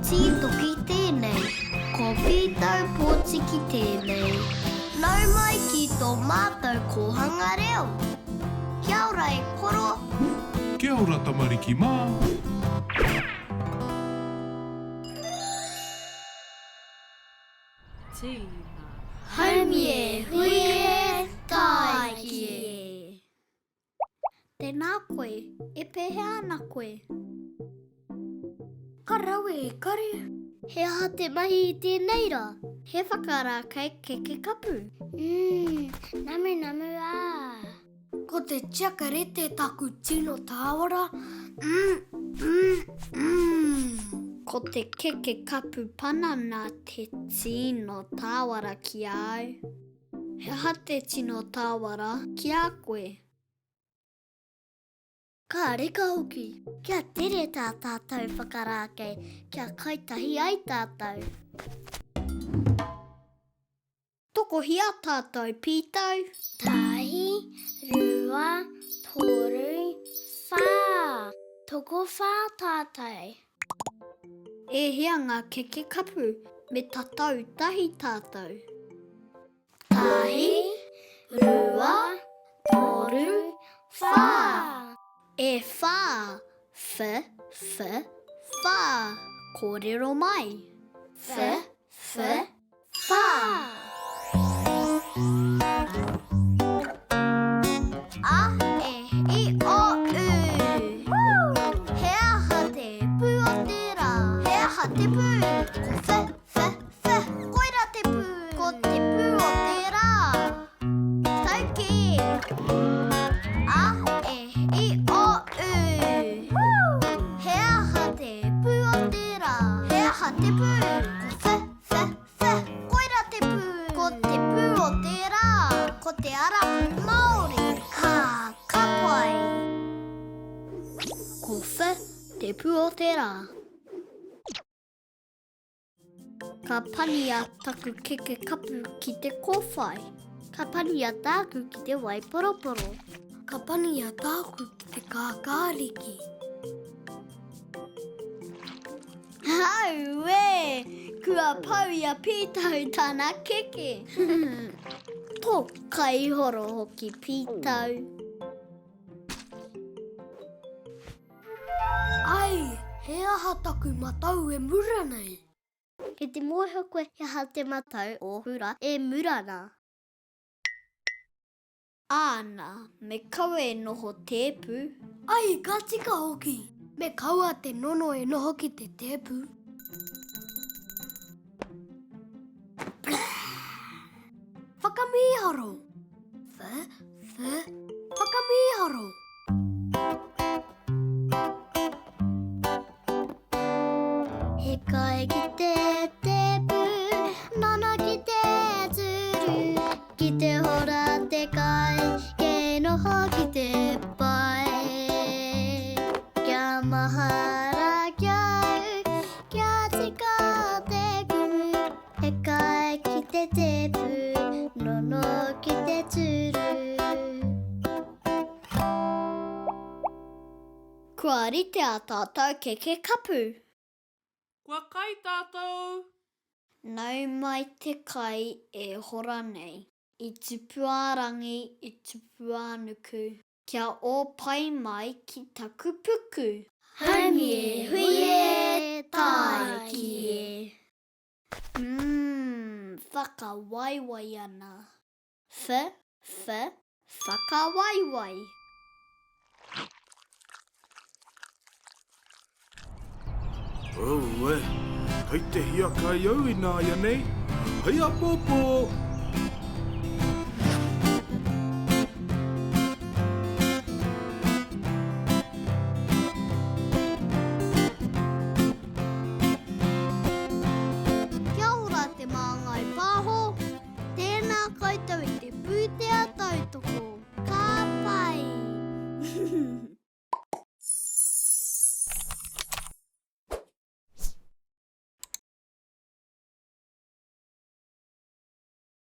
pōti toki tēnei. Ko pītau pōti ki tēnei. Nau mai ki tō mātou kohanga reo. Kia ora e koro. Kia ora tamariki mā. Haumi e hui e taiki e. Tēnā koe, e pēhea ana koe. Ka rau e kari. He aha te mahi I tēnei rā. He whakarākei keke kapu. Namu a. Ko te chakarete taku tino tāwara. Ko te keke kapu pana nā te tino tāwara ki au. He aha te tino tāwara ki a koe. Ka reka hoki. Kia tere tā tātou whakarākei. Kia kaitahi ai tātou. Toko hia tātou pītau. Tahi, rua, toru, whā. Toko whā tātou. E hea ngā keke kapu me tatau tahi tātou. Tahi, rua, toru, whā. E whā, whā. Kōrero mai. Whā. A, e, I, o, u. He aha te pū o te rā. He aha te pū. Ko whā. Koira te pū. Ko te pū o te rā. Tauki. A, e, I, o, u. He aha te pū o te rā. He aha te pū. Ko whā. Koira te pū. Ko te pū o te rā. Ko te arapu Māori. Ha, ka pai. Ko whā te pū o te rā. Ka pani a taku keke kapu ki te kōwhai. Ka pani a tāku ki te waiporoporo. Ka pani a tāku ki te kākāriki. Hau e! Kua pau ia pītau tāna keke. Tō kaihoro hoki pītau. Ai, he aha taku matau e mura nei. Ke te moeho koe he aha te matau o Hura e murana. Āna, me kaua e noho tēpu. Ai, ka tika hoki. Me kaua te nono e noho ki te tēpu. Whakamiharo. Whakamiharo. He kai ki te tēpu, nana ki te turu. Ki te hora te kai, ke noho ki te pai. Kia mahara kia au, kia tika te kumu. He kai ki te tēpu, nono ki te turu. Kua rite a tātou keke kapu. Kua kai tātou. Nau mai te kai e hora nei. I tupu ārangi, I tupu ānuku. Kia o pai mai ki taku puku. Haumi e hui e taiki e. Whakawaiwai ana. Whakawaiwai. Oh, kei te hia kai au I nā ia nei. Haia pōpō! Kia ora te māngai pāho. Tēnā koutou I te pūtea tautoko.